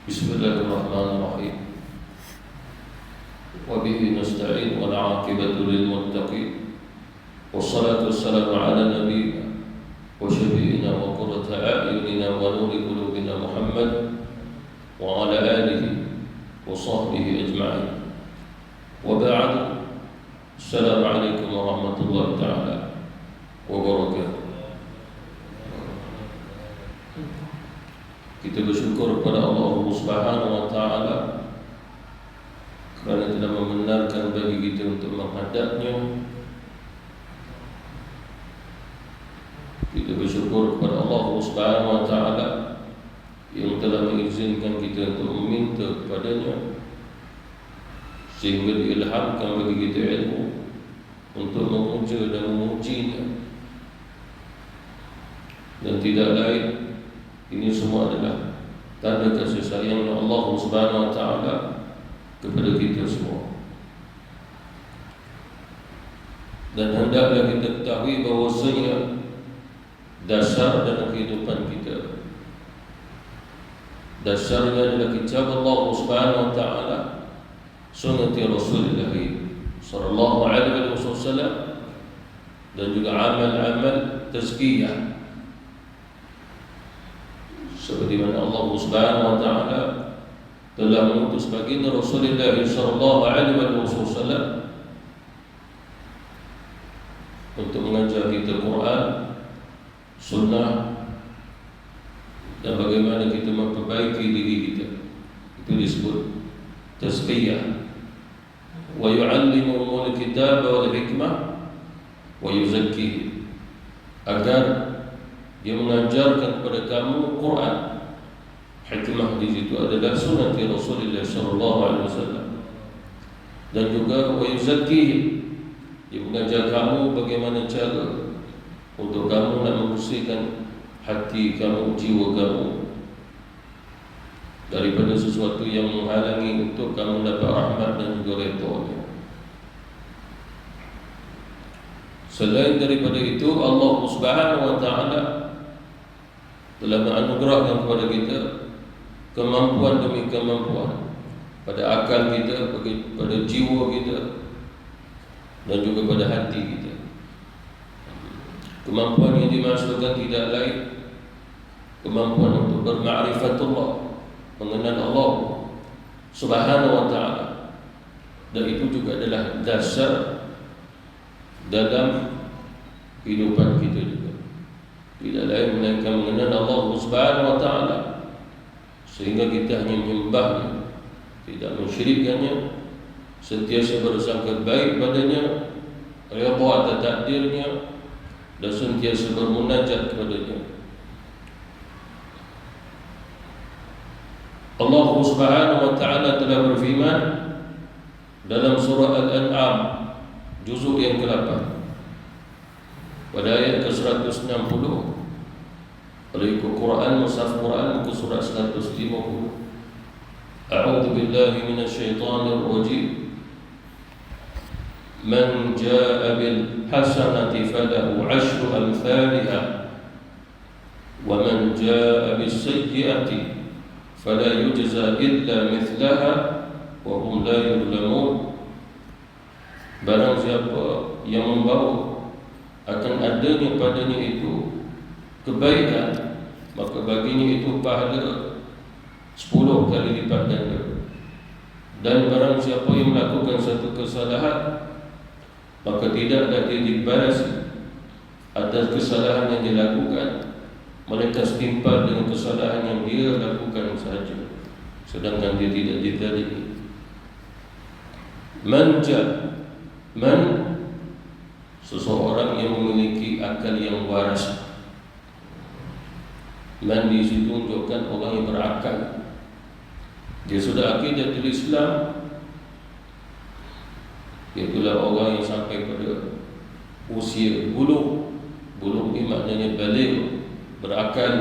Bismillahirrahmanirrahim. Wa bihi nasta'in wal 'aqibatu lil muttaqin. Wassalatu wassalamu ala nabiyyina wa syafi'ina wa qurrati a'yunina wa nuri qulubina Muhammad wa ala alihi wa sahbihi ajma'in. Wa ba'du. Assalamu alaikum warahmatullahi ta'ala wabarakatuh. Kita bersyukur kepada Allah Subhanahu wa ta'ala kerana telah membenarkan bagi kita untuk menghadapnya. Kita bersyukur kepada Allah Subhanahu wa ta'ala yang telah mengizinkan kita untuk meminta kepadanya sehingga diilhamkan bagi kita ilmu untuk memuja dan memujinya. Dan tidak lain, ini semua adalah tanda kasih sayang Allah Subhanahu wa ta'ala kepada kita semua. Dan hendaklah kita ketahui bahawasanya dasar dalam kehidupan kita, dasarnya adalah kitab Allah Subhanahu wa ta'ala, sunnah Rasulullah sallallahu alaihi wasallam, dan juga amal-amal tazkiyah. Seperti mana Allah Subhanahu wa ta'ala telah mengutus baginda Rasulullah sallallahu alaihi wasallam untuk mengajar kita Quran, sunnah, dan bagaimana kita memperbaiki diri kita. Itu disebut tazkiyah. Wa yu'allimuhumul kitaba wal hikmah wa yuzakkihim, agar dia mengajarkan kepada kamu Quran. Hikmah di situ adalah sunnah Rasulullah sallallahu alaihi wasallam. Dan juga wa yuzakkihim, dia mengajar kamu bagaimana cara untuk kamu nak membersihkan hati kamu, jiwa kamu daripada sesuatu yang menghalangi untuk kamu dapat rahmat dan juga redha-Nya. Selain daripada itu, Allah Subhanahu wa ta'ala telah menganugerahkan kepada kita kemampuan demi kemampuan pada akal kita, pada jiwa kita, dan juga pada hati kita. Kemampuan yang dimaksudkan tidak lain kemampuan untuk berma'rifatullah, mengenal Allah Subhanahu wa ta'ala. Dan itu juga adalah dasar dalam kehidupan kita juga. Tidak lain melainkan mengenal Allah Subhanahu wa ta'ala, sehingga kita hanya menyembahnya, tidak mensyirikkannya, sentiasa bersangka baik padanya, redha atas takdirnya, dan sentiasa bermunajat kepadanya. Allah Subhanahu wa ta'ala telah berfirman dalam surah Al-An'am juzuk yang ke-8 pada ayat ke-160. Kalau ikut Quran, Mushaf Quran, muka surat 150. A'udzu billahi minasyaitonir rajim. Man jaa'a bil hasanati falahu 'ashru amsalha wa man jaa'a bis sayyi'ati fala yujza illa mithlaha wa hum la yuzlamun. barang siapa yang membawa akan adanya padanya itu kebaikan, maka baginya itu pahala 10 kali lipat ganda. Dan barang siapa yang melakukan satu kesalahan, maka tidaklah dia dibalas atas kesalahan yang dilakukan, mereka setimpal dengan kesalahan yang dia lakukan sahaja, sedangkan dia tidak dizalimi. Man seseorang yang memiliki akal yang waras. Man di situ menunjukkan orang yang berakal. Dia sudah akidatul Islam, itulah orang yang sampai pada usia bulugh. Bulugh ini maknanya baligh, berakal,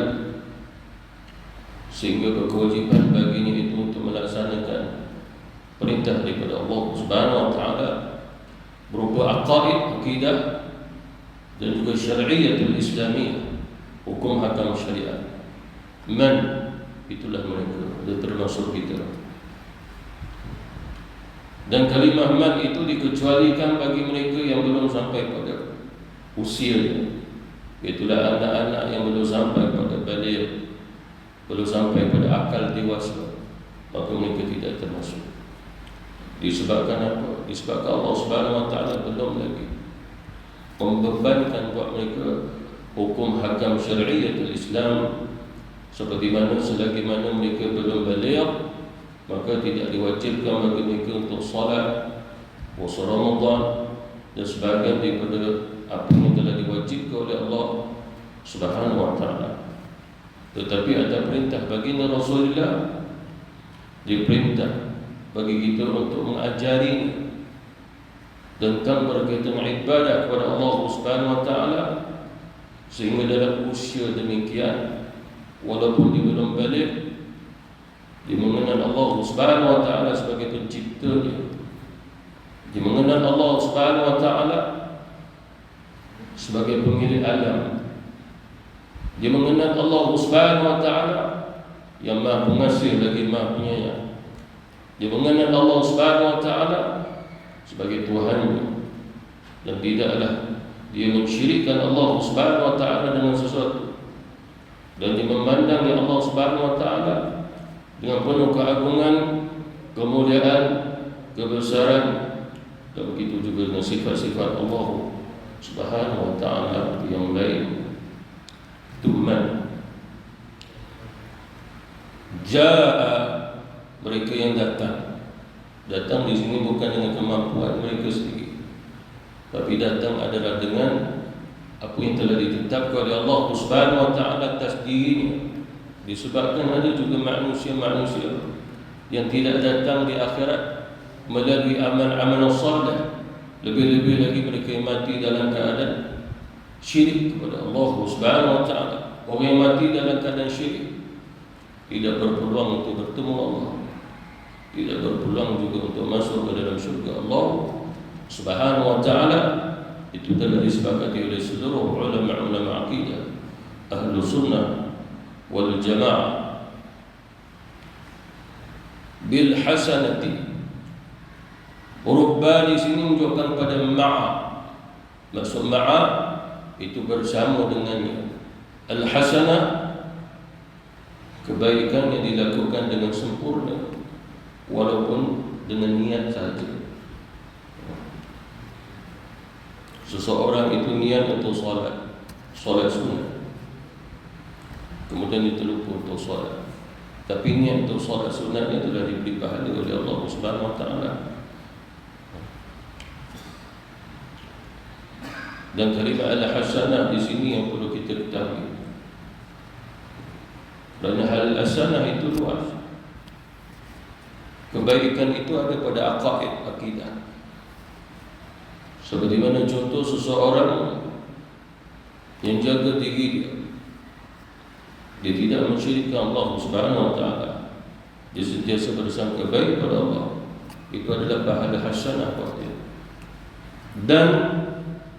sehingga berkewajiban baginya itu untuk melaksanakan perintah daripada Allah Subhanahu wa taala berupa aqaid, akidah, dan juga syariatul islamiyah, hukum hakam syariat. Man, itulah mereka, dia termasuk kita. Dan kalimah man itu dikecualikan bagi mereka yang belum sampai pada usianya. Itulah anak-anak yang belum sampai pada baligh, belum sampai pada akal dewasa, maka mereka tidak termasuk. Disebabkan apa? Disebabkan Allah Subhanahu wa taala belum lagi membebankan buat mereka hukum hakam syariatul Islam, seperti mana selagi mana mereka belum baligh, maka tidak diwajibkan bagi mereka untuk salat, puasa Ramadan dan sebagainya daripada apa yang telah diwajibkan oleh Allah Subhanahu wa taala. Tetapi ada perintah baginda Rasulullah, diperintah bagi kita untuk mengajari tentang berkaitan ibadah kepada Allah Subhanahu wa taala, sehingga dalam usia demikian, walaupun dia belum baligh, dia mengenal Allah Subhanahu wa taala sebagai penciptanya, dia mengenal Allah Subhanahu wa taala sebagai pemilik alam, dia mengenal Allah Subhanahu wa taala yang Maha Pengasih lagi Maha Penyayang, dia mengenal Allah Subhanahu wa taala sebagai Tuhannya, dan tidaklah dia mensyirikkan Allah Subhanahu wa taala dengan sesuatu, dan dia memandang Allah Subhanahu wa taala dengan penuh keagungan, kemuliaan, kebesaran, dan begitu juga dengan sifat-sifat Allah Subhanahu wa taala yang lain. Tuman jaa, mereka yang datang. Datang di sini bukan dengan kemampuan mereka sendiri, tapi datang adalah dengan apa yang telah ditetapkan oleh Allah Subhanahu wa taala atas dirinya. Disebabkan ada juga manusia-manusia yang tidak datang di akhirat melalui amal-amal salih, lebih-lebih lagi mereka yang mati dalam keadaan syirik kepada Allah Subhanahu wa taala. Orang yang mati dalam keadaan syirik tidak berpeluang untuk bertemu Allah, tidak berpeluang juga untuk masuk ke dalam syurga Allah Subhanahu wa taala. Itu telah disepakati oleh seluruh ulama-ulama akidah ahlu sunnah wal jamaah. Bil hasanati, huruf ba di sini menunjukkan pada ma'a. Maksud ma'a itu bersama dengannya. Al hasanah, kebaikan yang dilakukan dengan sempurna, walaupun dengan niat saja. Seseorang itu niat untuk solat sunat, kemudian itu lupa untuk solat, tapi niat untuk solat sunatnya telah diberi pahala oleh Allah Subhanahu wa taala. Dan kalimah al-hasanah di sini yang perlu kita ketahui, dan al-hasanah itu luas. Kebaikan itu ada pada aqaid, akidah. Seperti mana contoh seseorang yang jaga diri dia tidak mensyirikkan Allah Subhanahu wa taala, dia sentiasa bersangka baik pada Allah, itu adalah pahala hasanah buat dia. Dan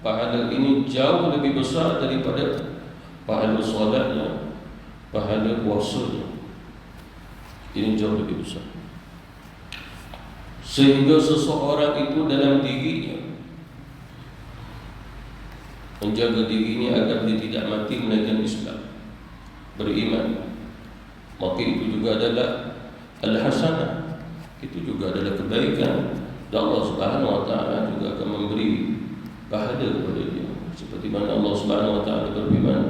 pahala ini jauh lebih besar daripada pahala solatnya, pahala puasanya. Ini jauh lebih besar, sehingga seseorang itu dalam dirinya menjaga dirinya agar dia tidak mati melainkan Islam, beriman, maka itu juga adalah al-hasanah, itu juga adalah kebaikan, dan Allah Subhanahu wa taala juga akan memberi pahala kepada dia, seperti mana Allah Subhanahu wa taala berfirman,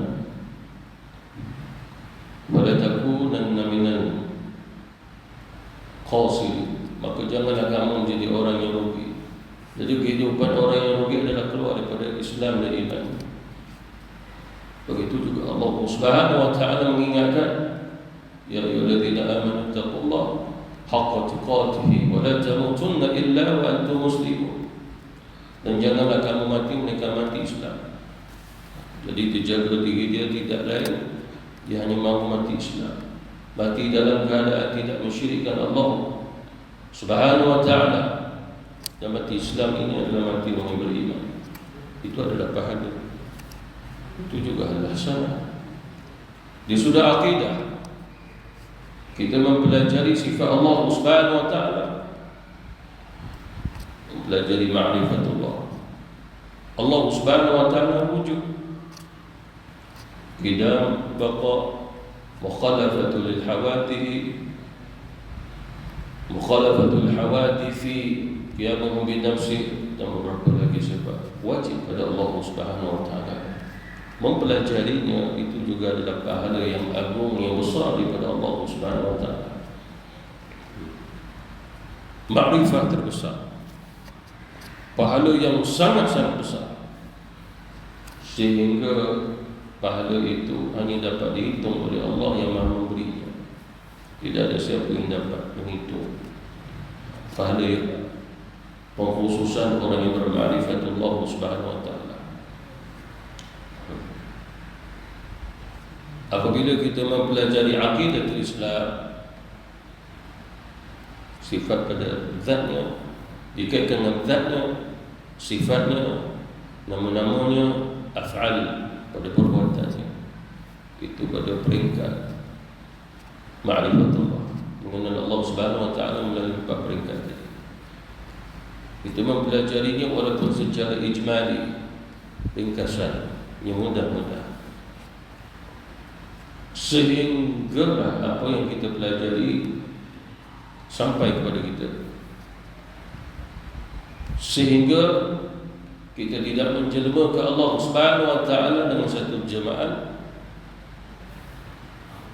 wala takunanna minal khasirin, maka janganlah kamu menjadi orang yang rugi. Jadi kehidupan orang yang rugi adalah keluar daripada Islam dan iman. Begitu juga Allah Subhanahu wa taala mengingatkan, ya ayyuhalladzina amanu taqullaha haqqa tuqatih wa la tamutunna illa wa antum muslimun. Dan janganlah kamu mati melainkan mati Islam. Jadi terjaga diri dia tidak lain, dia hanya mahu mati Islam, mati dalam keadaan tidak mensyirikkan Allah Subhanahu wa taala. Dan mati Islam ini adalah mati orang yang beriman. Itu adalah pahala. Itu juga adalah hasanah. Dia sudah akidah. Kita mempelajari sifat Allah Subhanahu wa taala, mempelajari ma'rifatullah. Allah Subhanahu wa taala wujud, qidam, baqa, mukhalafatul hawadith, mukhalafatul hawadithi, qiyamuhu bi nafsi, dan beberapa lagi sebab wajib pada Allah Subhanahu wa taala. Mempelajarinya itu juga adalah pahala yang agung, yang besar daripada Allah Subhanahu wa taala. Makrifat terbesar, pahala yang sangat-sangat besar, sehingga pahala itu hanya dapat dihitung oleh Allah yang Maha memberinya. Tidak ada siapa yang dapat menghitung pahala pengkhususan orang yang berma'rifatullah Subhanahu wa taala. Apabila kita mempelajari aqidatul Islam, sifat pada zatnya, dikaitkan dengan zatnya, sifatnya, nama-namanya, af'al, pada perbuatannya, itu pada peringkat ma'rifatullah, mengenal Allah Subhanahu wa taala melalui 4 peringkat ini. Kita mempelajarinya walaupun secara ijmali, ringkasan yang mudah-mudah, sehingga apa yang kita pelajari sampai kepada kita, sehingga kita tidak menjelma ke Allah Subhanahu wa taala dengan satu jemaah,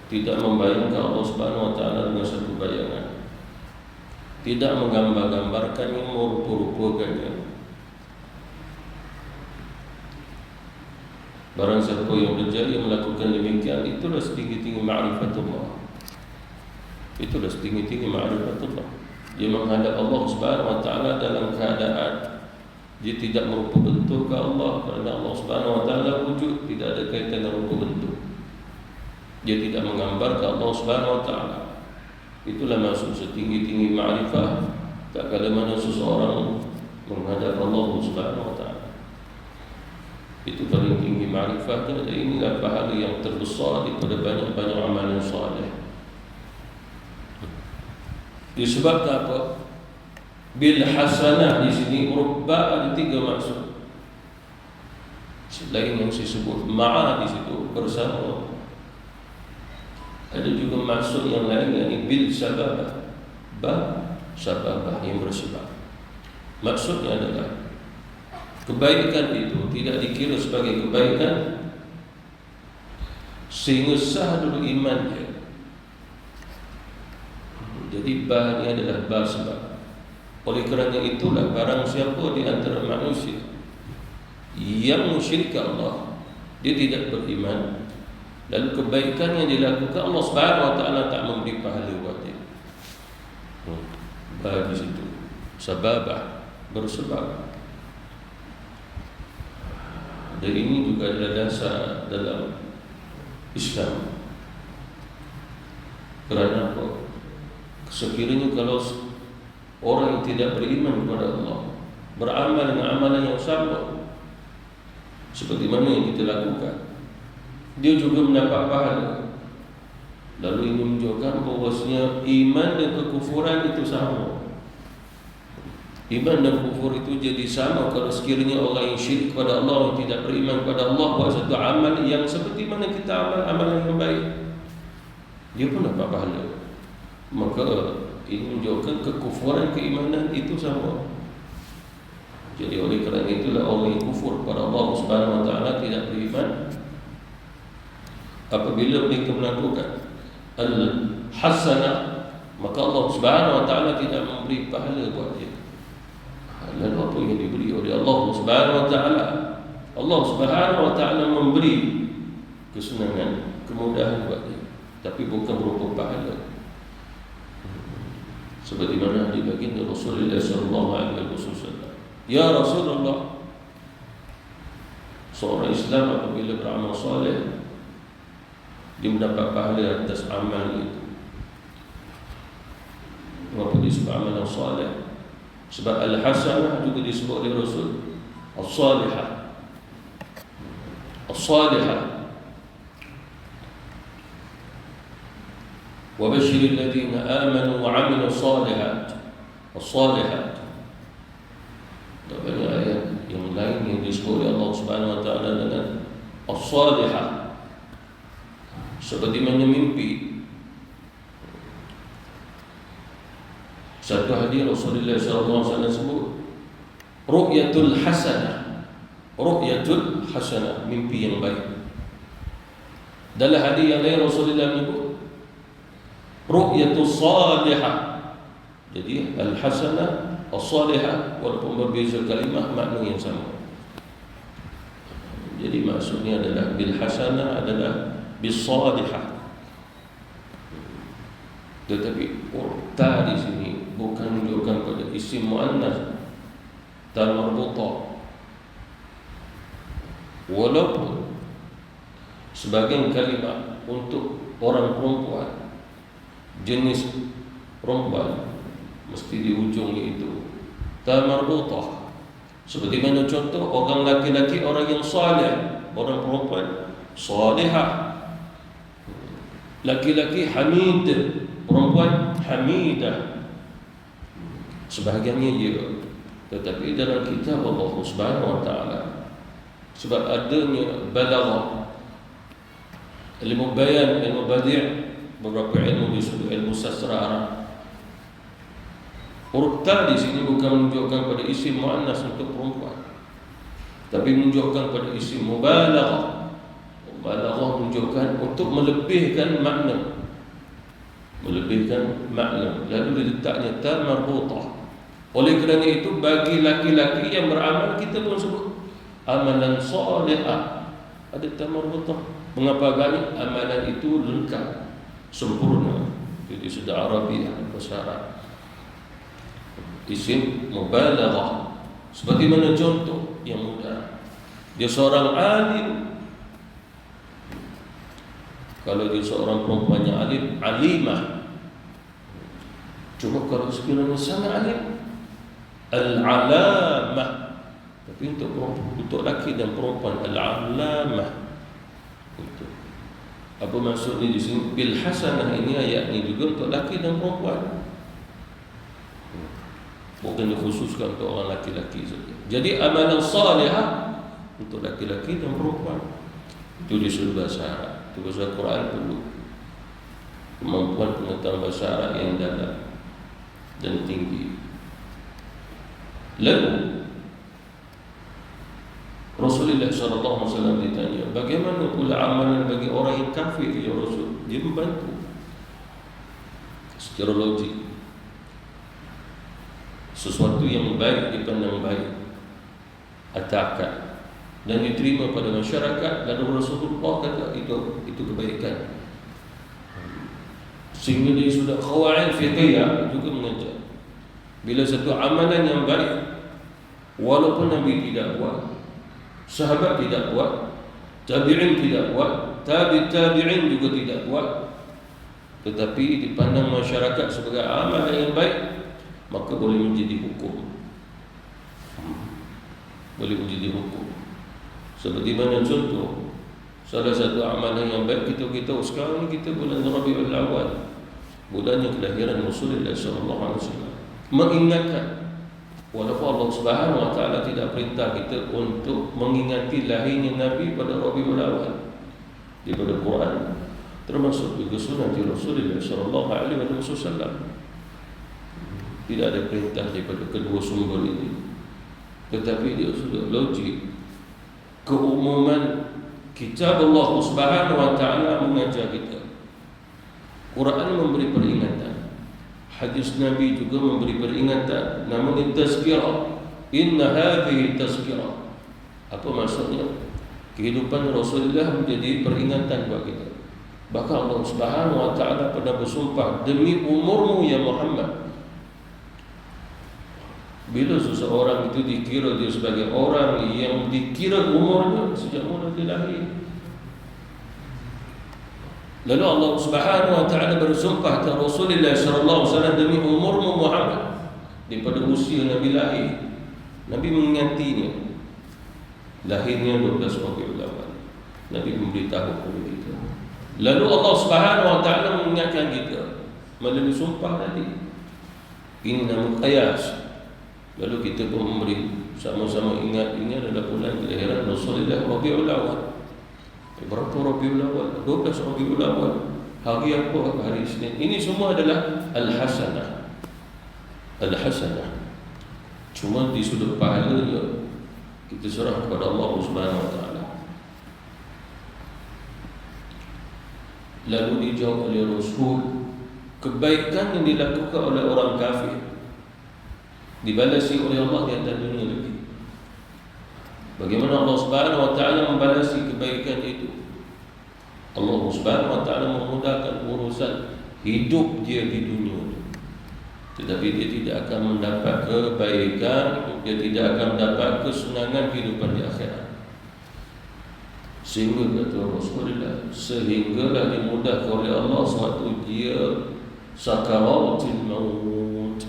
tidak membayangkan Allah Subhanahu wa taala dengan satu bayangan, tidak menggambar-gambarkannya, merupa-rupakannya. Barang siapa yang berjaya melakukan demikian, itulah setinggi-tinggi ma'rifatullah. Itulah setinggi-tinggi ma'rifatullah. Dia menghadap Allah Subhanahu wa taala dalam keadaan dia tidak merupa bentuk ke Allah, kerana Allah Subhanahu wa taala wujud, tidak ada kaitan dengan rupa bentuk. Dia tidak menggambar ke Allah Subhanahu wa taala. Itulah maksud setinggi-tinggi ma'rifah. Tak kala mana seseorang menghadap Allah Subhanahu wa taala, itu paling tinggi ma'rifatnya. Dan inilah pahala yang terbesar daripada banyak-banyak amalan soleh. Disebabkan apa? Bil hasanah di sini rubba ada 3 maksud. Selain yang disebut ma'a di situ bersama, ada juga maksud yang lain, yakni bil sababah, sababah yang bersebab. Maksudnya adalah kebaikan itu tidak dikira sebagai kebaikan sehingga sah dulu iman dia. Jadi bahannya adalah bab sebab. Oleh kerana itulah barang siapa di antara manusia yang musyrik Allah, dia tidak beriman, lalu kebaikan yang dilakukan Allah Subhanahu wa taala tak memberi pahala buat dia. Bagi situ sababah, bersebab. Dan ini juga adalah dasar dalam Islam. Kerana apa? Sekiranya kalau orang yang tidak beriman kepada Allah beramal dengan amalan yang sama seperti mana yang kita lakukan, dia juga mendapat pahala. Lalu ini menunjukkan bahawasanya iman dan kekufuran itu sama. Iman dan kufur itu jadi sama kalau sekiranya orang yang syirik kepada Allah, yang tidak beriman kepada Allah, buat satu amal yang seperti mana kita amal amalan yang baik, dia pun dapat pahala. Maka ini menunjukkan kekufuran keimanan itu sama. Jadi oleh kerana itulah orang yang kufur kepada Allah Subhanahu Wa Taala, tidak beriman, apabila mereka melakukan al-hasanah, maka Allah Subhanahu Wa Taala tidak memberi pahala buat dia. Lalu apa yang diberi oleh Allah Subhanahu Wa Taala? Allah Subhanahu Wa Taala memberi kesenangan, kemudahan buat dia, tapi bukan berupa pahala. Seperti mana dibagi Rasulullah sallallahu alaihi wasallam. Ya Rasulullah, seorang Islam apabila beramal soleh, dia mendapat pahala atas amal itu. Mengapa disebut amal yang soleh? Sebab al-hasanah juga disebut oleh Rasul as-salihah. As-salihah. Wa basyiril ladzina amanu wa 'amilus shalihat. As-salihat. Banyak ayat yang lain yang disebut oleh Allah Subhanahu Wa Taala dengan as-salihah. Seperti mana mimpi. Satu hadis Rasulullah SAW sebut ru'yatul hasanah. Ru'yatul hasanah, mimpi yang baik. Dalam hadis yang lain Rasulullah menyebut ru'yatul salihah. Jadi al-hasanah, as-salihah, walaupun berbeza kalimah, makna yang sama. Jadi maksudnya adalah bil hasanah adalah bis salihah. Tetapi ta di sini bukan menunjukkan pada isim muannas dan marbutah. Walaupun sebagian kalimat untuk orang perempuan, jenis perempuan, mesti di ujungnya itu ta marbutah. Seperti mana contoh orang laki-laki, orang yang saleh, orang perempuan salihah. Laki-laki hamid, perempuan hamidah. Sebahagiannya ya, tetapi dalam kitab Allah Subhanahu Wa Taala, sebab adanya balaghah, ilmu bayan, ilmu badi', beberapa ilmu disebut ilmu sastra Arab. Huruf ta di sini bukan menunjukkan pada isim muannas untuk perempuan, tapi menunjukkan pada isim mubalaghah. Balaghah menunjukkan untuk melebihkan makna, melebihkan makna, lalu diletaknya ta marbutah. Oleh kerana itu bagi laki-laki yang beramal, kita pun sebut amalan salihah, ada ta marbutah. Mengapa? Kerana amalan itu lengkap, sempurna. Jadi sudah Arabiah, bahasa Arab. Isim mubalaghah. Seperti mana contoh yang mudah, dia seorang alim. Kalau dia seorang perempuan yang alim, alimah. Cuma kalau sekiranya sangat alim, al-alamah. Tapi untuk laki dan perempuan, al-alamah. Itu. Apa maksudnya di sini? Bil hasanah ini ayat ini juga untuk laki dan perempuan. Bukan dikhususkan untuk orang laki-laki saja. Jadi amalan salihah untuk laki-laki dan perempuan. Itu disebut bahasa Arab. Itu bahasa Quran perlu kemampuan pengetahuan bahasa Arab yang dalam dan tinggi. Lalu Rasulullah SAW ditanya, bagaimana pula amalan bagi orang yang kafir, ya Rasul? Dia membantu secara logik. Sesuatu yang baik dipandang baik atau akal dan diterima pada masyarakat, lalu Rasulullah kata itu kebaikan. Sehingga dia sudah qawaid fiqhiyah juga mengajar, bila satu amalan yang baik, walaupun Nabi tidak buat, sahabat tidak buat, tabi'in tidak buat, tabi'in juga tidak buat, tetapi dipandang masyarakat sebagai amalan yang baik, maka boleh menjadi hukum. Boleh menjadi hukum. Seperti mana contoh, salah satu amalan yang baik kita sekarang ni, kita bulan Rabiul Awal, bulan yang kelahiran Rasulullah SAW, mengingatkan Walaupun Allah Subhanahu wa taala tidak perintah kita untuk mengingati lahirnya Nabi pada Rabiul Awal daripada Quran, termasuk juga sunnah Rasulullah sallallahu alaihi wasallam. Tidak ada perintah daripada kedua sumber ini, tetapi dia sudah logik. Keumuman kitab Allah Subhanahu wa taala mengajar kita. Quran memberi peringatan, hadis Nabi juga memberi peringatan. Namun tazkirah, inna hadhihi tazkirah. Apa maksudnya? Kehidupan Rasulullah menjadi peringatan buat kita. Bahkan Allah Subhanahu wa taala pernah bersumpah, demi umurmu ya Muhammad. Bila seseorang itu dikira dia sebagai orang yang dikira umurnya sejak mula dia lahir. Lalu Allah Subhanahu wa taala bersumpah kepada Rasulullah sallallahu alaihi wasallam, demi umurmu Muhammad, daripada usia Nabi lahir. Nabi mengingatinya. Lahirnya 12 Rabiul Awal. Nabi memberitahu kepada kita. Lalu Allah Subhanahu wa taala mengingatkan kita melalui sumpah tadi. Ini nama qiyas. Lalu kita pun memberi sama-sama ingat, ini adalah bulan kelahiran Rasulullah Rabiul Awal. Berapa Rabiul Awal? 12 Rabiul Awal. Hari apa? Hari Isnin. Ini semua adalah Al-Hasanah. Al-Hasanah. Cuma di sudut pahalanya kita serah kepada Allah Subhanahu wa taala. Lalu dijawab oleh Rasul, kebaikan yang dilakukan oleh orang kafir dibalasi oleh Allah di atas dunia lagi. Bagaimana Allah Subhanahu wa taala membalasi kebaikan itu? Allah Subhanahu wa taala memudahkan urusan hidup dia di dunia ini. Tetapi dia tidak akan mendapat kebaikan, dia tidak akan mendapat kesenangan kehidupan di akhirat. Sehingga kata Rasulullah, sehinggalah dimudahkan oleh Allah suatu dia sakaratul maut.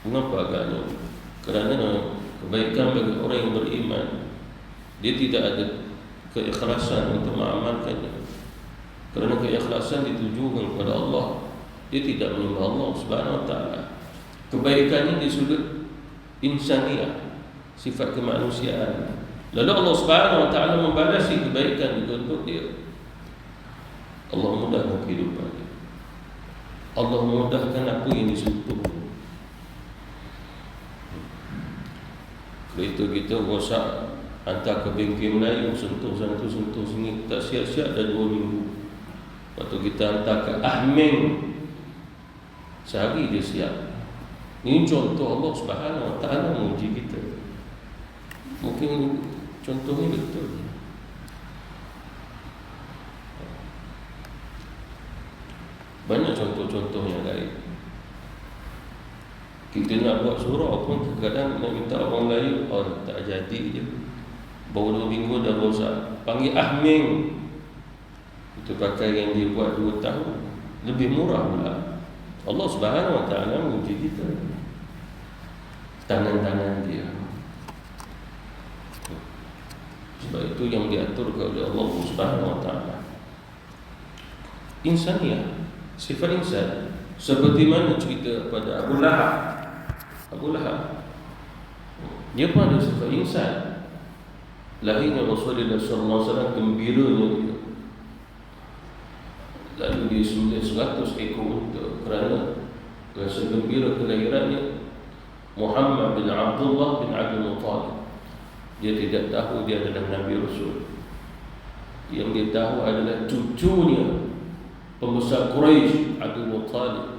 Mengapa agaknya? Kerana kebaikan bagi orang yang beriman, dia tidak ada keikhlasan untuk mengamalkannya. Kerana keikhlasan ditujukan kepada Allah, dia tidak menyembah Allah Subhanahu wa taala. Kebaikannya di sudut insaniah, sifat kemanusiaan. Lalu Allah Subhanahu wa taala membalasi kebaikan itu untuk dia. Allah mudahkan kehidupan dia. Allah mudahkan apa yang disentuh. Kalau itu kita rosak, hantar ke bengkel Melayu, sentuh sini, tak siap-siap dah 2 minggu. Waktu kita hantar ke Ahmeng, sehari dia siap. Ini contoh Allah Subhanahu wa taala menguji kita. Mungkin contohnya betul. Banyak contoh-contoh yang lain. Kita nak buat surau pun kadang nak minta orang lain, tak jadi je. Baru 2 minggu dah rosak. Panggil Ahmeng. Itu pakai yang dia buat 2 tahun. Lebih murah pula. Allah Subhanahu wa taala menguji kita. Tangan-tangan dia. Sebab itu yang diatur oleh Allah Subhanahu wa taala. Insaniah, sifat insan. Seperti mana cerita pada Abu Lahab. Abu Lahab, dia pun ada sifat insan. Lahirnya Rasulullah SAW, gembiranya dia. Lalu dia sembelih 100 ekor unta kerana rasa gembira kelahirannya Muhammad bin Abdullah bin Abdul Muttalib. Dia tidak tahu dia adalah Nabi Rasul. Yang dia tahu adalah cucunya pembesar Quraisy, Abdul Muttalib.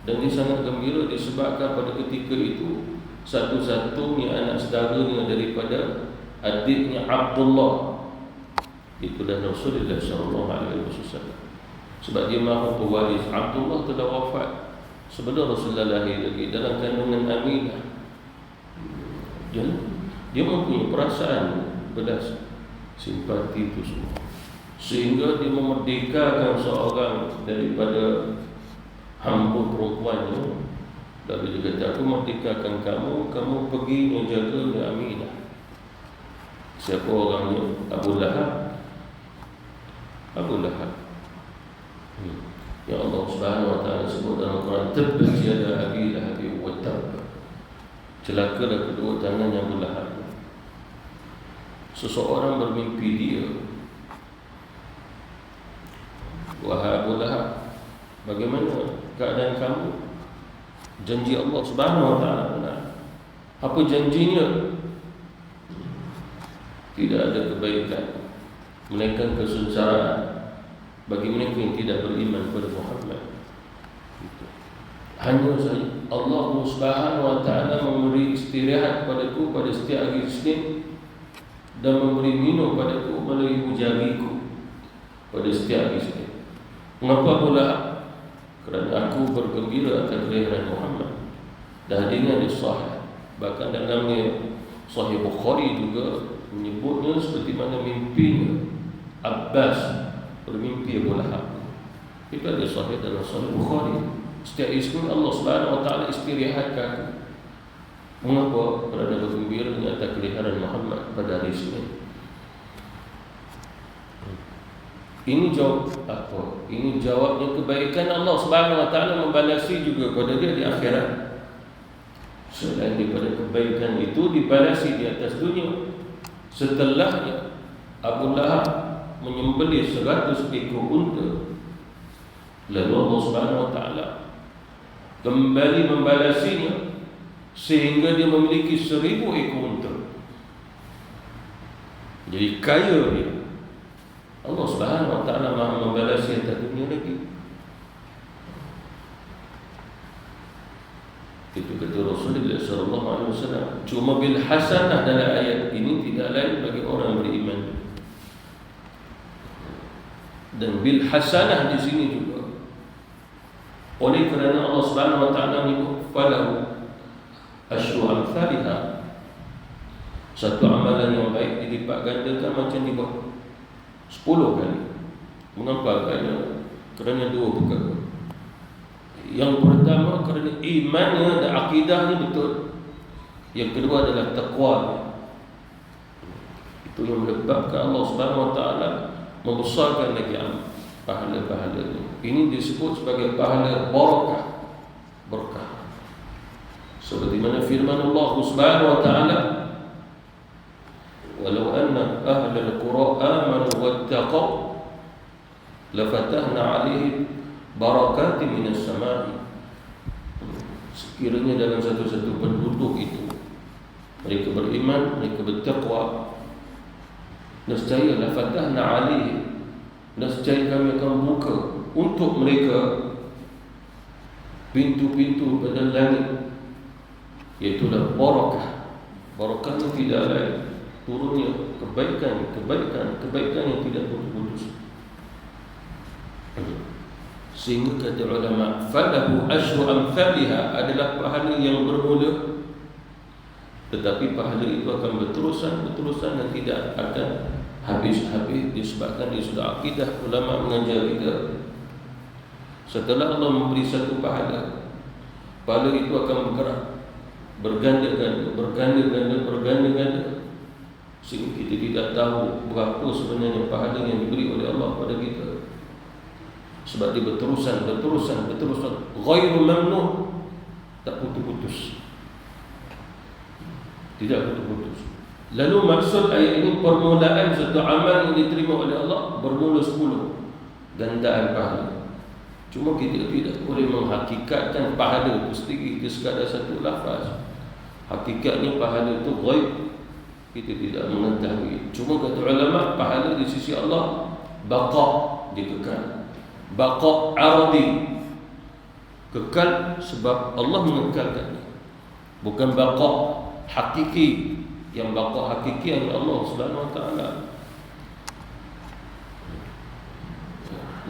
Dan dia sangat gembira disebabkan pada ketika itu satu-satunya anak saudaranya daripada adiknya Abdullah, itulah Rasulullah SAW. Sebab dia mahu pewaris. Abdullah telah wafat sebelum Rasulullah lahir lagi dalam kandungan Aminah. Dia mempunyai perasaan belas simpati itu semua, sehingga dia memerdekakan seorang daripada hamba perempuannya. Lalu dia kata, aku merdekakan kamu, kamu pergi menjaga Aminah. Siapa orangnya? Abu Lahab. Abu Lahab. Ya Allah Subhanahu wa taala sebut dalam Quran, tabbat yada abi lahab celakalah kedua tangan yang belahan. Seseorang bermimpi dia, wahai Abu Lahab, bagaimana keadaan kamu? Janji Allah Subhanahu wa taala benar. Apa janjinya? Tidak ada kebaikan melainkan kesengsaraan bagi mereka yang tidak beriman kepada Muhammad. Hanya saja Allah Subhanahu wa taala memberi istirahat padaku pada setiap hari Isnin dan memberi minum padaku melalui jariku pada setiap hari Isnin. Mengapa pula? Kerana aku bergembira akan kelahiran Muhammad. Dan hadisnya di Sahih. Bahkan dalamnya Sahih Bukhari juga menyebutnya seperti mana mimpinya Abbas bermimpi Abu Lahab. Itu ada Sahih dalam Sahih Bukhari. Setiap Isnin Allah Subhanahu wa taala istirahatkan aku. Mengapa? Kerana bergembira atas kelahiran Muhammad pada hari Isnin. Ini jawab apa? Ini jawabnya kebaikan Allah Subhanahu wa taala membalasi juga pada dia di akhirat. Selain daripada kebaikan itu dibalasi di atas dunia. Setelahnya Abu Lahab menyembelih 100 ekor unta. Lalu Allah Subhanahu wa taala kembali membalasinya sehingga dia memiliki 1000 ekor unta. Jadi kaya dia. Allah Subhanahu wa taala Maha membalasi atas dunia lagi. Itu kata Rasulullah sallallahu alaihi wasallam. Cuma bil hasanah dalam ayat ini tidak lain bagi orang beriman. Dan bil hasanah di sini juga. Oleh kerana Allah Subhanahu wa taala menyebut falahu asyru amsalha. Satu amalan yang baik dilipat gandakan macam di bawah 10 kali. Mengapa? Kerana dua perkara. Yang pertama kerana imannya dan akidahnya betul. Yang kedua adalah taqwa. Itu yang menyebabkan Allah Subhanahu wa taala membesarkan lagi pahala-pahala ini. Ini disebut sebagai pahala barakah. Berkah. Seperti mana firman Allah Subhanahu wa taala, walau anna ahlal qura amanu wattaqaw lafatahna 'alaihim barakatin minas sama'i. Sekiranya dalam satu-satu penduduk itu mereka beriman, mereka bertakwa, nescaya lafatahna 'alaihim, nescaya kami akan buka untuk mereka pintu-pintu pada langit, iaitulah barakah. Barakah itu tidak lain turunnya kebaikan yang tidak putus-putus. Sehingga kata ulama, falahu asyru amsalha adalah pahala yang bermula, tetapi pahala itu akan berterusan dan tidak akan habis-habis disebabkan dia sudah akidah. Ulama mengajar kita, setelah Allah memberi satu pahala itu akan bergerak, berganda-ganda, sehingga kita tidak tahu berapa sebenarnya pahala yang diberi oleh Allah pada kita. Sebab dia berterusan, ghairu mamnun, tak putus-putus, tidak putus-putus. Lalu maksud ayat ini permulaan satu amal yang diterima oleh Allah bermula 10 gandaan pahala. Cuma kita tidak boleh menghakikatkan pahala itu sendiri ke sekadar satu lafaz. Hakikatnya pahala itu ghaib, kita tidak mengetahui. Cuma kata ulama, pahala di sisi Allah baqa', dikekal. Baqa' ardi, kekal sebab Allah mengekalkannya. Bukan baqa' hakiki. Yang baqa' hakiki adalah Allah Subhanahu wa taala.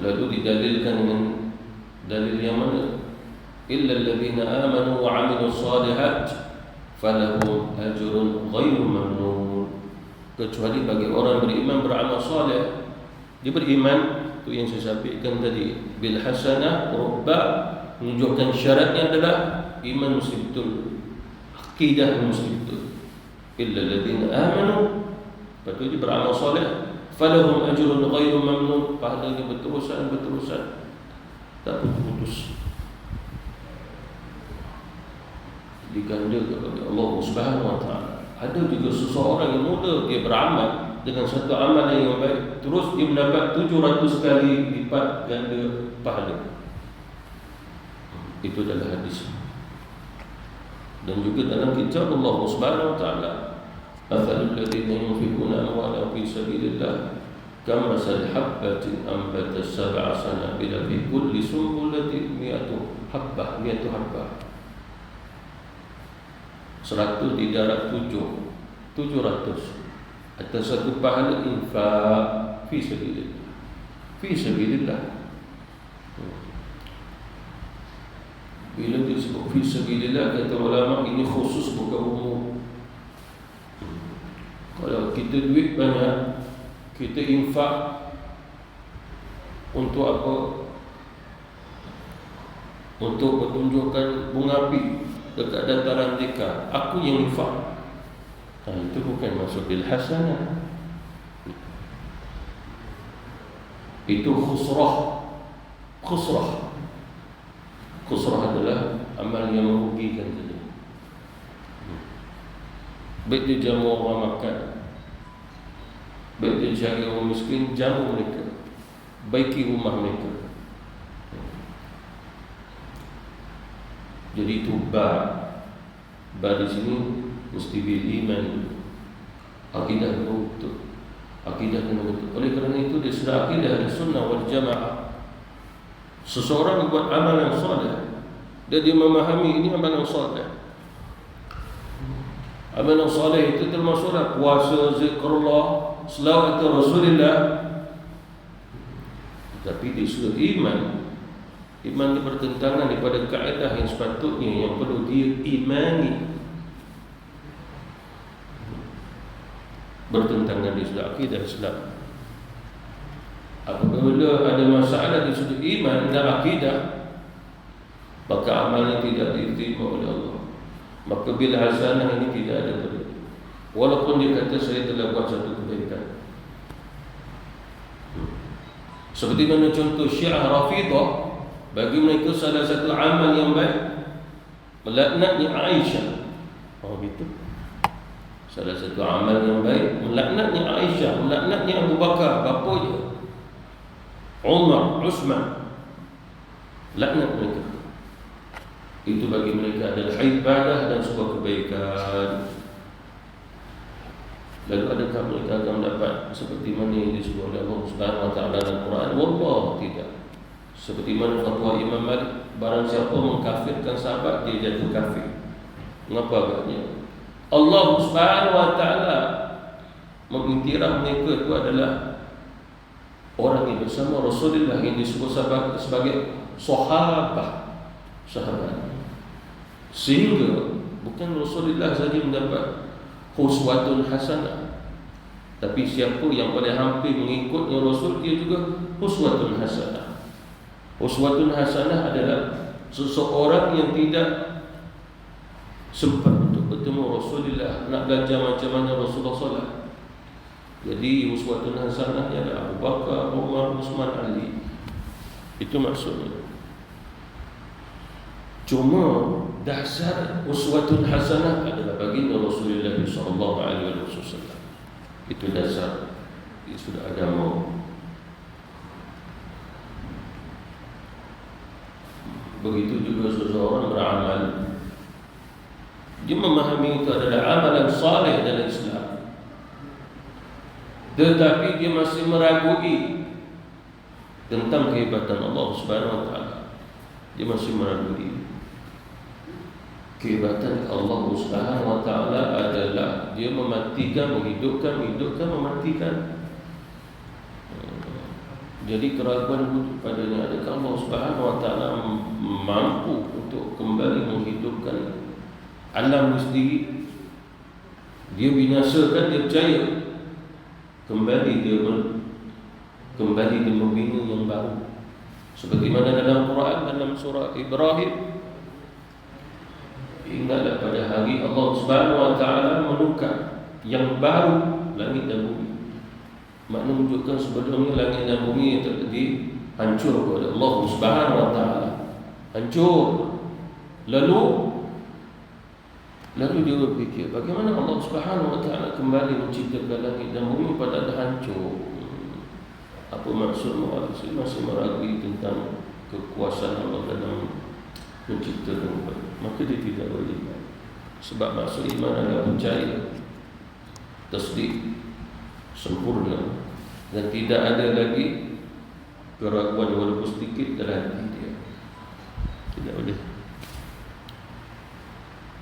Lalu didalilkan dengan dalil yang mana? Illa alladhina amanu wa 'amilus shalihat falahum ajrun ghairu mamnun. Kecuali bagi orang beriman beramal saleh. Dia beriman, itu yang saya sampaikan tadi, bil hasanah rubba, menunjukkan syaratnya adalah iman mesti betul, akidah mesti betul. Illa alladhina amanu, lepas dia beramal saleh, falahum ajrun ghairu mamnun, pahalanya berterusan, tak putus. diganda kepada Allah Subhanahu wa taala. Ada juga seseorang yang mula dia beramal dengan satu amalan yang baik, terus dia mendapat 700 kali lipat ganda pahala. Itu adalah hadis. Dan juga dalam kitab Allah Subhanahu wa taala, "Mathalul ladzina yunfiquna amwalahum fi sabilillah kamathali habbatin anbatat sab'a sanabila fi kulli sunbulatin mi'atu habbah." 100 di darat 700 atas satu pahala infak fi sabilillah. Fi sabilillah. Bila disebut fi sabilillah, kata ulama, ini khusus, bukan umum. Kalau kita duit banyak, kita infak untuk apa? Untuk menunjukkan bunga api dekat dataran Mekah, aku yang infak. Itu bukan masuk bil hasanah. Itu khusrah. Khusrah adalah amal yang merugikan saja. Baik dia jamu orang makan, baik dia cari orang miskin, jamu mereka, baiki rumah mereka. Jadi itu ba di sini mesti bil iman, akidah betul, akidah kena betul. Oleh kerana itu dia sudah akidah Ahlussunnah wal Jamaah. Seseorang buat amalan soleh dan dia memahami ini amalan soleh. Amalan soleh itu termasuklah puasa, zikrullah, selawat Rasulullah. Tapi dia sudah iman. Iman ini bertentangan daripada kaedah yang sepatutnya yang perlu dia imani. Bertentangan di sudut akidah Islam. Apabila ada masalah di sudut iman dan akidah, maka amalnya tidak diterima oleh Allah. Maka bila hasanah ini tidak ada pada dia, walaupun dia kata saya telah buat satu kebaikan. Seperti mana contoh Syiah Rafidah, bagi mereka salah satu amal yang baik melaknatnya Aisyah. Gitu. Salah satu amal yang baik melaknatnya Aisyah, melaknatnya Abu Bakar, bapanya Umar, Uthman. Laknat mereka. Itu bagi mereka adalah ibadah dan sebuah kebaikan. Lalu adakah mereka akan mendapat seperti mana yang disebut oleh Allah Subhanahu wa taala dalam Quran? Wallah, tidak. Seperti mana fatwa Imam Malik, barang siapa mengkafirkan sahabat, dia jatuh kafir. Mengapa agaknya? Allah Subhanahu wa taala mengiktiraf mereka itu adalah orang yang bersama Rasulullah, yang disebut sebagai sahabat. Sehingga bukan Rasulullah saja mendapat uswatun hasanah, tapi siapa yang paling hampir mengikutnya Rasul, dia juga uswatun hasanah. Uswatun hasanah adalah seseorang yang tidak sempat untuk bertemu Rasulullah, nak belajar macam mana Rasulullah SAW. Jadi uswatun hasanah adalah Abu Bakar, Umar, Uthman, Ali. Itu maksudnya. Cuma dasar uswatun hasanah adalah baginda Rasulullah SAW. Itu dasar. Itu sudah agama. Begitu juga seseorang beramal, dia memahami itu adalah amalan saleh dalam Islam, tetapi dia masih meragui tentang kehebatan Allah Subhanahu wa taala. Dia masih meragui kehebatan Allah Subhanahu wa taala adalah dia mematikan, menghidupkan, mematikan. Jadi keraguan wujud padanya, adakah Allah Subhanahu wa taala mampu untuk kembali menghidupkan alam sendiri? Dia binasakan, dia percaya kembali dia membina yang baru. Seperti mana dalam Quran, dalam surah Ibrahim, ingatlah pada hari Allah Subhanahu wa taala menukar yang baru langit dan bumi. Makna menunjukkan sebelumnya langit dan bumi yang hancur oleh Allah Subhanahu wa taala. Hancur. Lalu Lalu dia berfikir, bagaimana Allah Subhanahu wa taala kembali menciptakan langit dan bumi pada hancur? Apa maksud mu'alis? Masih meragukan tentang kekuasaan Allah dalam menciptakan. Maka dia tidak beriman. Sebab maksud iman adalah percaya, tasdik sempurna, dan tidak ada lagi keraguan walaupun sedikit dalam hati dia. Tidak boleh.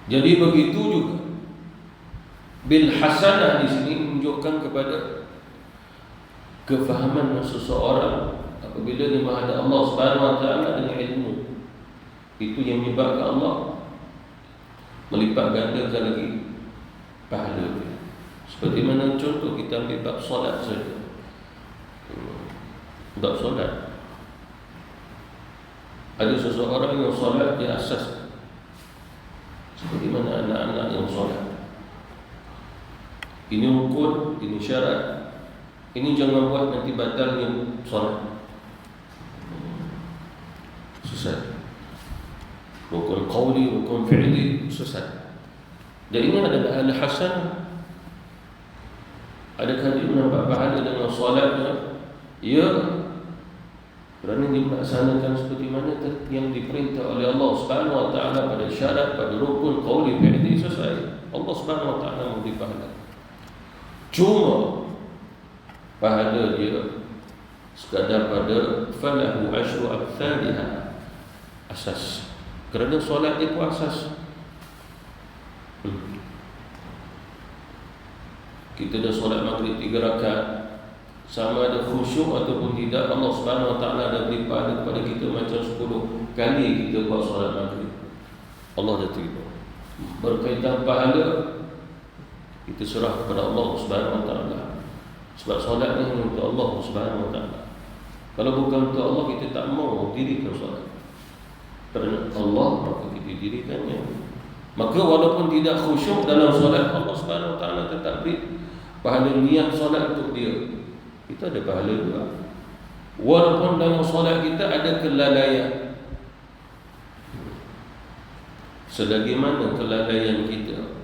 Jadi begitu juga bil hasanah di sini menunjukkan kepada kefahaman seseorang apabila dia menghadap Allah Subhanahu wa taala dengan ilmu. Itu yang menyebabkan Allah melipat gandakan lagi pahala dia. Seperti mana contoh kita ambil bab solat saja. Bab solat, ada seseorang yang solat dia asas seperti mana anak-anak yang solat. Ini rukun, ini syarat. Ini jangan buat nanti batalnya solat. Sesat. Rukun qawli, rukun fi'li, sesat. Dan ini adalah al-hasan. Adakah dia mendapat pahala dengan solatnya? Ya, kerana dia melaksanakan seperti mana yang diperintah oleh Allah Subhanahu wa taala pada syarat, pada rukun qauli fi'li selesai. Allah Subhanahu wa taala memberi pahala. Cuma pahala dia sekadar pada falahu asyru amsalha, asas. Kerana solat itu asas. Kita dah solat maghrib 3 rakaat, sama ada khusyuk ataupun tidak, Allah Subhanahu wa taala ada beri pahala kepada kita macam 10 kali kita buat solat maghrib. Allah dah terima. Berkaitan pahala, kita serah kepada Allah Subhanahu wa taala. Sebab solat ni untuk Allah Subhanahu wa taala. Kalau bukan untuk Allah, kita tak mau dirikan solat. Kerana Allah, maka kita dirikannya. Maka walaupun tidak khusyuk dalam solat, Allah Subhanahu wa taala tetap beri pahala niat solat untuk dia. Kita ada pahala juga. Walaupun dalam solat kita ada kelalaian, selagi mana kelalaian kita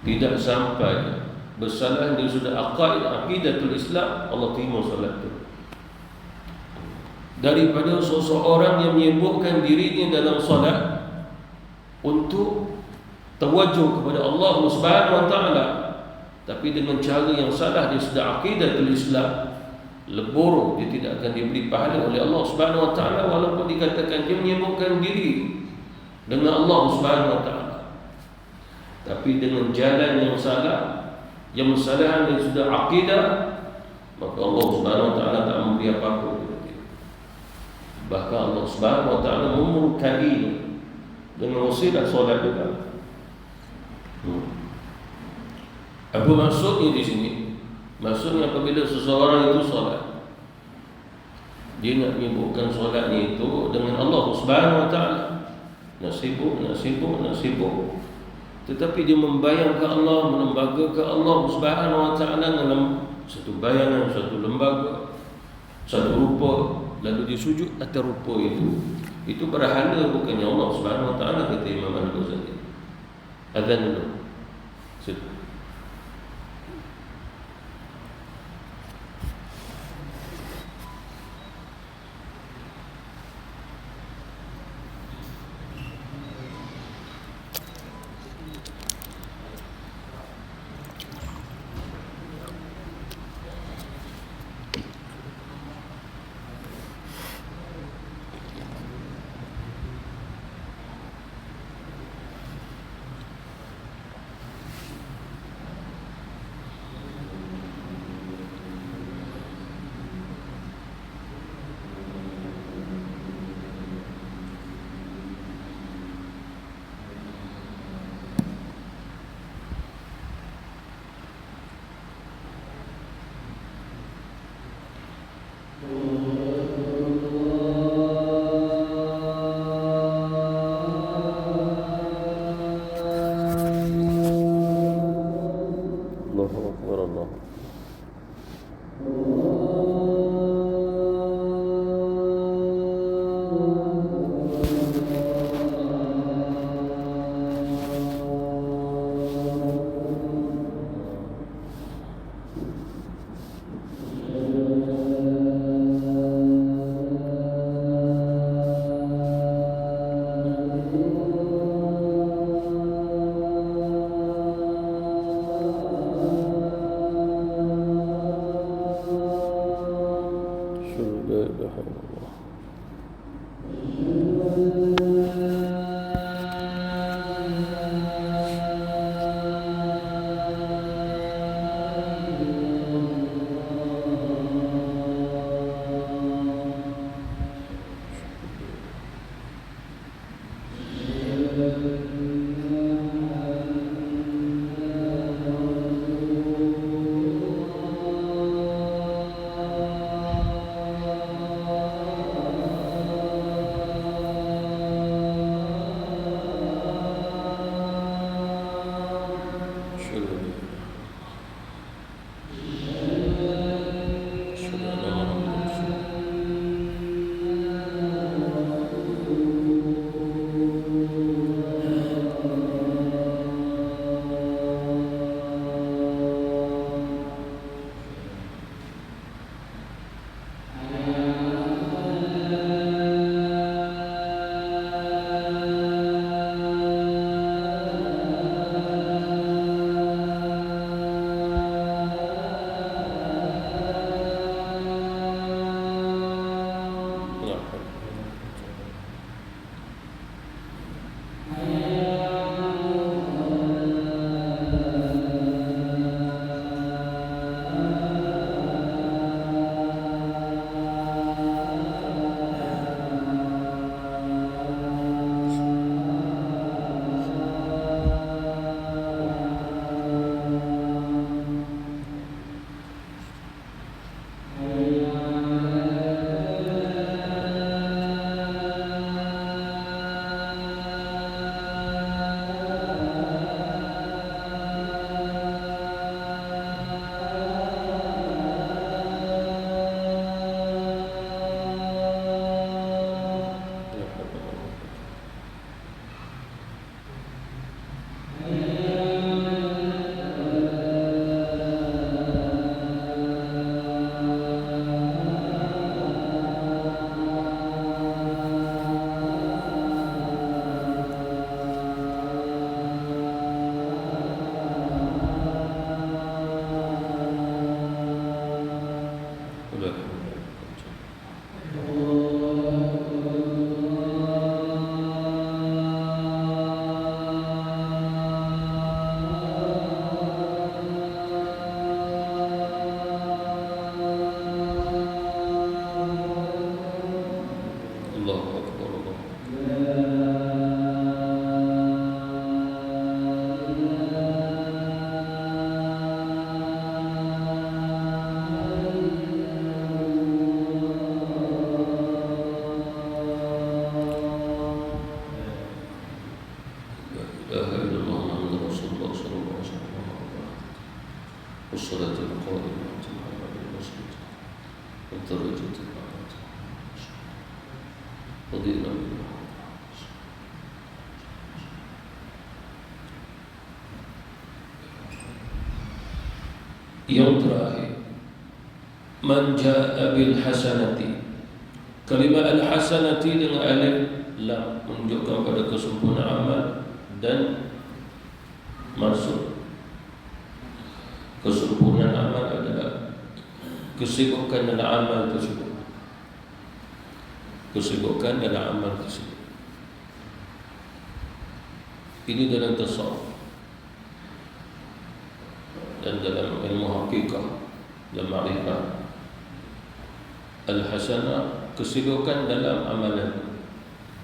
tidak sampai bersalah, dia sudah aqidatul Islam, Allah terima solat itu. Daripada seseorang yang menyibukkan dirinya dalam solat untuk tawajuh kepada Allah Subhanahu wa taala, tapi dengan cara yang salah, dia sudah aqidatul Islam, lebur, dia tidak akan diberi pahala oleh Allah Subhanahu wa taala walaupun dikatakan dia menyibukkan diri dengan Allah Subhanahu wa taala. Tapi dengan jalan yang salah, yang kesalahan dia sudah aqidah, maka Allah Subhanahu wa taala tak memberi apa-apa kepada dia. Bahkan Allah Subhanahu wa taala memurkai dengan wasilah solat juga. Apa maksudnya di sini? Maksudnya apabila seseorang itu solat, dia nak menyibukkan solatnya itu dengan Allah Subhanahu wa taala. Nak sibuk. Tetapi dia membayangkan Allah, melembagakan Allah Subhanahu wa taala dalam satu bayangan, satu lembaga, satu rupa, lalu dia sujud atas rupa itu berhala bukannya Allah Subhanahu wa taala, kata Imam Al-Ghazali. Azan dulu. والصلاة القائمة على المسجد والدرجة الأعلى رضينا بالله. Yang terakhir, man jaa bil hasanati. Kalimat al hasanati dengan alif lam menunjukkan pada kesempurnaan amal dan maksud kesempurnaan amal adalah kesibukan dalam amal tersebut. Kesibukan dalam amal tersebut. Ini dalam tasawuf dan dalam ilmu hakikat dan ma'rifah. Al-hasanah, kesibukan dalam amalan.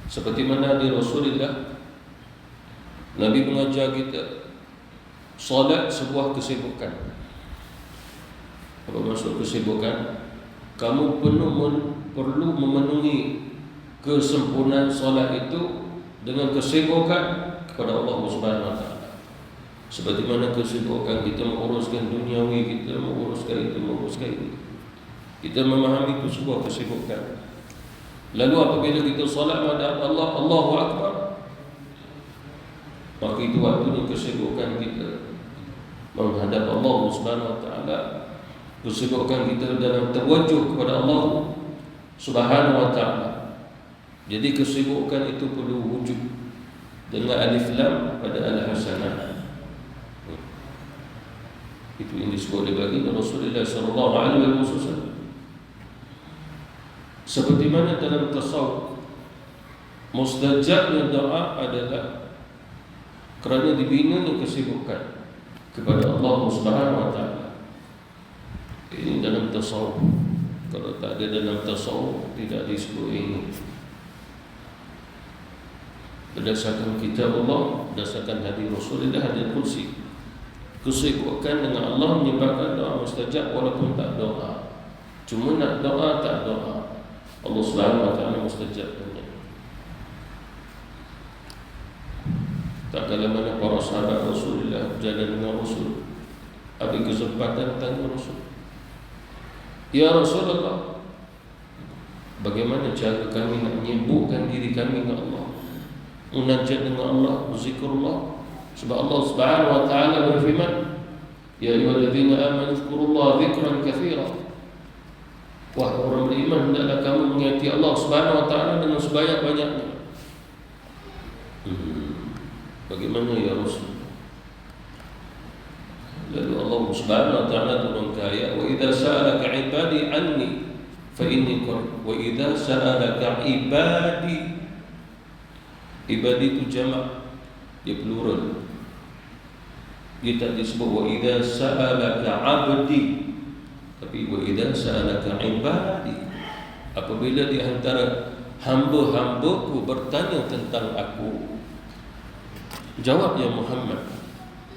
Seperti mana di Rasulullah, Nabi mengajar kita solat sebuah kesibukan. Apa maksud kesibukan? Kamu perlu memenuhi kesempurnaan solat itu dengan kesibukan kepada Allah Subhanahu wa taala. Seperti mana kesibukan kita menguruskan duniawi kita, menguruskan itu, menguruskan ini. Kita memahami itu sebuah kesibukan. Lalu apabila kita salat menghadap Allah, Allahu Akbar, maka itu waktunya kesibukan kita menghadap Allah Subhanahu wa taala. Kesibukan kita dalam terwajjuh kepada Allah Subhanahu wa taala. Jadi kesibukan itu perlu wujud dengan alif lam pada al-hasanah. Itu yang disebut oleh baginda Rasulullah sallallahu alaihi wasallam. Seperti mana dalam tasawuf, mustajabnya doa adalah kerana dibinanya kesibukan kepada Allah Subhanahu wa taala. Ini dalam tasawuf. Kalau tak ada dalam tasawuf, tidak disebut ini. berdasarkan kitab Allah, berdasarkan hadis Rasulullah, hadis kursi. Kesibukan dengan Allah menyebabkan doa mustajab walaupun tak doa. Cuma nak doa tak doa, Allah Subhanahu wa taala mustajabkannya. Tak kala mana para sahabat Rasulullah berjalan dengan Rasul, ada kesempatan tanya Rasul, "Ya Rasulullah, bagaimana cara kami nak menyibukkan diri kami dengan Allah, munajat dengan Allah, berzikrullah?" Sebab Allah Subhanahu wa taala berfirman, "Ya ayyuhallazina amanu dzkurullaha dzikran katsiran." Wahai orang beriman, hendaklah kamu mengingati Allah Subhanahu wa taala dengan sebanyak-banyaknya. Bagaimana ya Rasul? Lalu Allah Subhanahu wa taala turunkan ayat, "Wa idza sa'alaka 'ibadi 'anni fa inni qarib." Wa idza sa'alaka 'ibadi, ibadi itu jamak, dia plural. Dia tak disebut wa idza sa'alaka 'abdi, tapi wa idza sa'alaka 'ibadi, apabila di antara hamba-hambaku bertanya tentang aku, jawab ya Muhammad,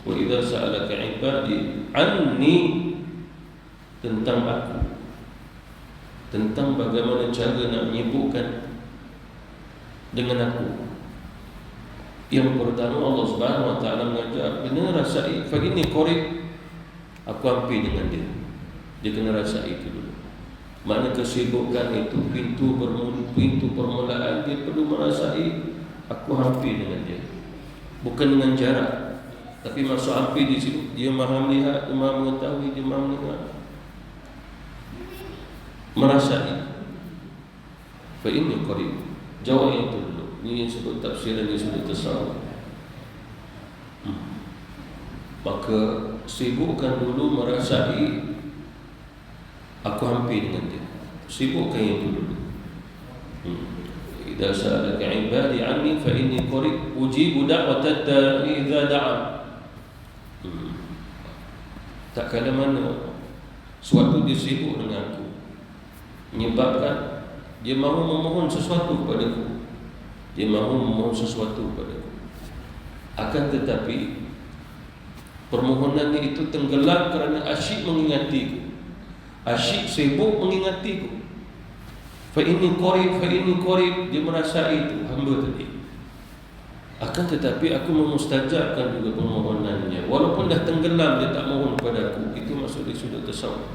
wa idza sa'alaka 'ibadi 'anni, tentang aku, tentang bagaimana cara nak menyibukkan dengan aku. Yang pertama Allah Subhanahu wa taala mengajar, kena rasai, fa ini qarib, aku hampir dengan dia. Dia kena rasai itu dulu. Mana kesibukan itu pintu permulaan, dia perlu merasai aku hampir dengan dia. Bukan dengan jarak, tapi masuk hampir di situ. Dia maha melihat, dia maha mengetahui, dia maha mendengar. Merasai. Fa ini qarib. Jawab itu dulu. Ini yang sebut tafsiran yang sudah tersawar. Maka sibukkan dulu merasai aku hampir dengan dia. Sibukkan itu dulu. Idza sa'alaka 'ibadi 'anni fa inni qarib ujibu da'watad da'i idza da'an. Tak kala mana suatu dia sibuk dengan aku, menyebabkan dia mahu memohon sesuatu kepadaku, dia mahu memohon sesuatu kepadaku. Akan tetapi permohonannya itu tenggelam kerana asyik mengingatiku, asyik sibuk mengingatiku. Fa inni qarib, dia merasa itu hamba tadi. Akan tetapi aku memustajabkan juga permohonannya, walaupun dah tenggelam, dia tak mohon kepadaku. Itu maksud dia sudah tasawuf.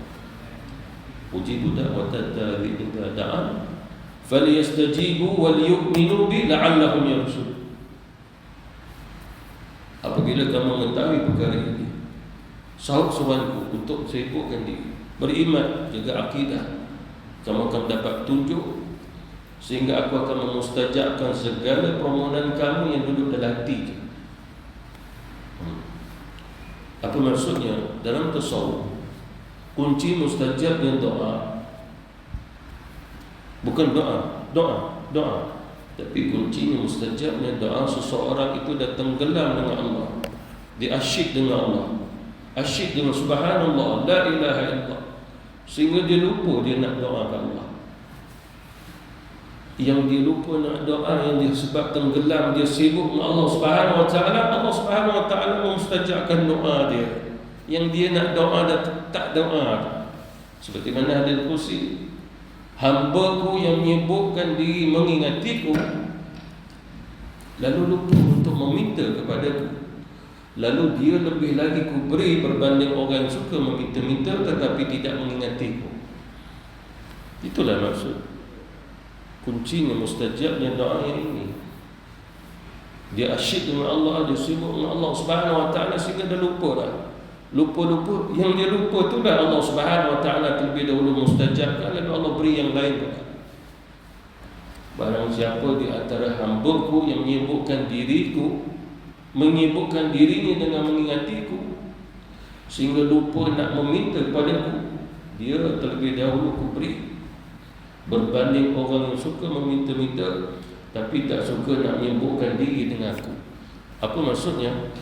Ujibu da'watad da'i idza da'an falyastajibu wal yu'minu bi la'allahum yarshudun. Apabila kamu mengetahui perkara ini, sahut seruanku untuk sibukkan diri, beriman, jaga akidah, kamu akan dapat tunjuk, sehingga aku akan memustajabkan segala permohonan kamu yang duduk dalam hati. Apa maksudnya? Dalam tasawuf, kunci mustajabnya doa bukan doa, tapi kuncinya mustajabnya doa seseorang itu dah tenggelam dengan Allah, dia asyik dengan Allah, asyik dengan subhanallah, la ilaha illallah, sehingga dia lupa dia nak doa ke Allah. Yang dia lupa nak doa, yang dia sebab tenggelam, dia sibuk dengan Allah Subhanahu wa taala, Allah Subhanahu wa taala memustajabkan doa dia. Yang dia nak doa dan tak doa. Seperti mana hadis kursi, hamba-Ku yang menyibukkan diri mengingatiku, lalu lupa untuk meminta kepadaku, lalu dia lebih lagi Ku beri berbanding orang yang suka meminta-minta tetapi tidak mengingatiku. Itulah maksud kuncinya mustajabnya doa yang ini. Dia asyik dengan Allah, dia sibuk dengan Allah Subhanahu wa taala sehingga dia lupa dah. Lupa yang dia lupa tu dah Allah Subhanahu wa taala terlebih dahulu mustajabkan, lalu Allah beri yang lain pula. Barang siapa di antara hamba-Ku yang menyibukkan diriku, menyibukkan dirinya dengan mengingatiku, sehingga lupa nak meminta kepadaku, dia terlebih dahulu Ku beri berbanding orang yang suka meminta-minta tapi tak suka nak menyibukkan diri dengan aku. Apa maksudnya?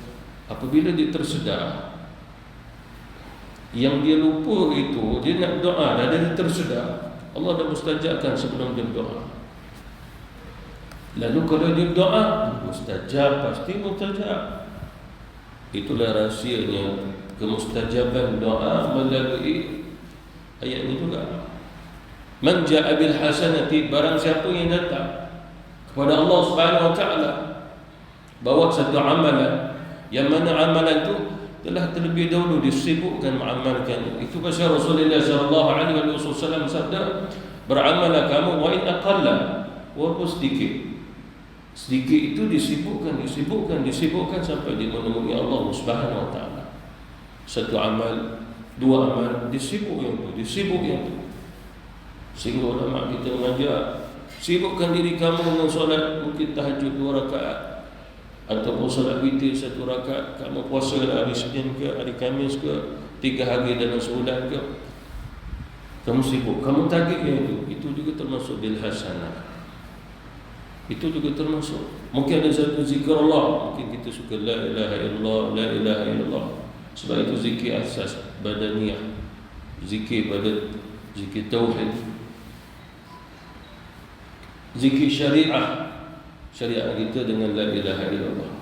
Apabila dia tersedar yang dia lupa itu, dia nak doa dan dia tersedar, Allah dah mustajabkan sebelum dia doa. Lalu kalau dia doa, mustajab, pasti mustajab. Itulah rahsianya kemustajaban doa melalui ayat ini juga. Man ja'a bil hasanati, barang siapa yang datang kepada Allah Subhanahu wa taala bawa satu amalan, yang mana amalan itu telah terlebih dahulu disibukkan mengamalkan. Itu pasal Rasulullah sallallahu alaihi wasallam sabda, beramallah kamu wa in aqalla, walaupun sedikit. Sedikit itu disibukkan sampai dia menemui Allah Subhanahu wa taala. Satu amal, dua amal, disibuk yang tu. Sehingga ulama kita mengajar, sibukkan diri kamu dengan solat, mungkin tahajud 2 rakaat ataupun solat witir 1 rakaat. Kamu puasa hari Isnin ke hari Khamis ke 3 hari dalam sebulan ke, kamu sibuk, kamu target yang itu juga termasuk bil hasanah. Itu juga termasuk. Mungkin ada satu zikir Allah, mungkin kita suka la ilaha illallah, la ilaha illallah. Sebab itu zikir asas badaniyah, zikir badan, zikir tauhid, zikir syariah kita dengan la ilaha illallah.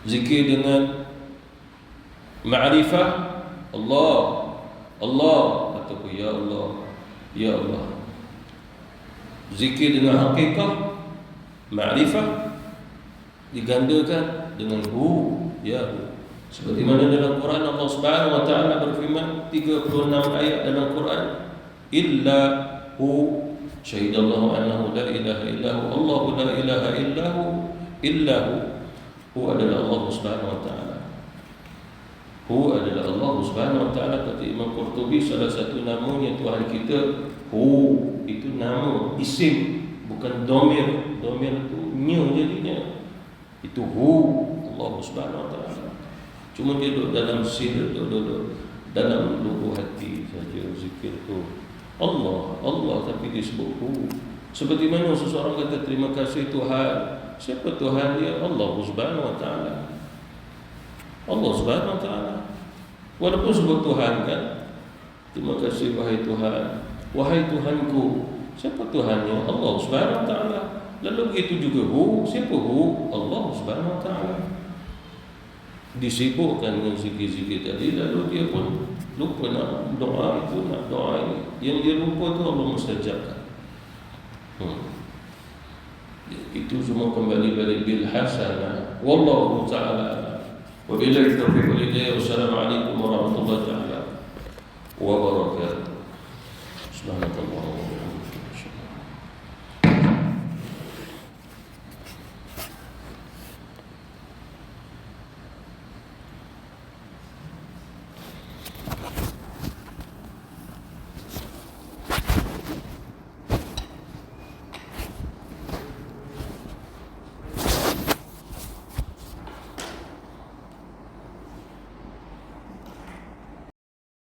Zikir dengan ma'rifah Allah ataupun ya Allah. Zikir dengan hakikat ma'rifah digandakan dengan ya hu. Seperti mana dalam Quran Allah Subhanahu wa taala berfirman 36 ayat dalam Quran, illa hu syahidallahu annahu la ilaha illahu Allahu la ilaha illahu hu adalah Allah Subhanahu wa taala. Hu adalah Allah Subhanahu wa taala. Kata Imam Qurtubi, salah satu namanya Tuhan kita hu, itu nama isim, bukan domir. Domir itu nya jadinya. Itu hu, Allah Subhanahu wa taala. Cuma dia duduk dalam sir, duduk dalam lubuk hati saja zikir tu. Allah tapi disebut hu. Seperti mana seseorang kata terima kasih Tuhan. Siapa Tuhan dia? Allah Subhanahu wa taala. Allah Subhanahu wa taala. Walaupun sebut Tuhan kan, terima kasih wahai Tuhan, wahai Tuhanku. Siapa Tuhannya? Allah Subhanahu wa taala. Lalu begitu juga hu, siapa hu? Allah Subhanahu wa taala. Disibukkan dengan zikir-zikir tadi, lalu dia pun lupa nak doa itu, nak doa ini. Yang dia lupa tu Allah mustajabkan. Itu semua kembali pada bil hasanah. Wallahu ta'ala. Wabillahi taufiq wal hidayah. Wassalamualaikum warahmatullahi wabarakatuh.